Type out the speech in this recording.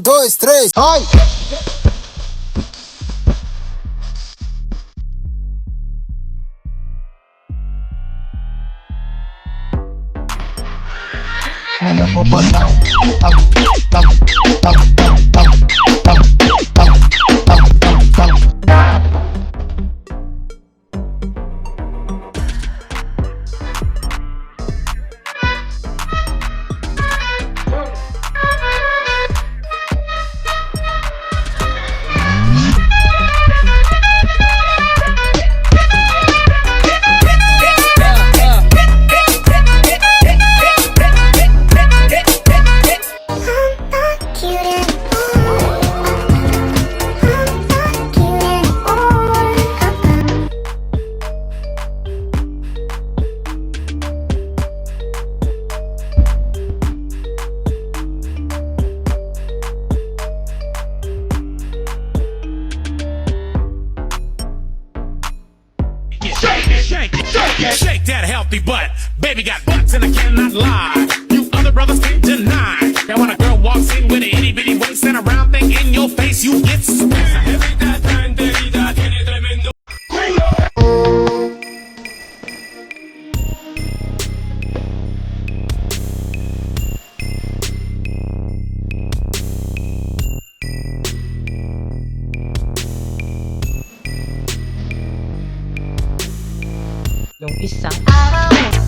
dois, três, ai! Ano mo ba na? Shake that healthy butt. Baby got butts and I cannot lie. You other brothers can't deny. Now when a girl walks in with an itty bitty waist and a round thing in your face, you get suspicious. Nung isang araw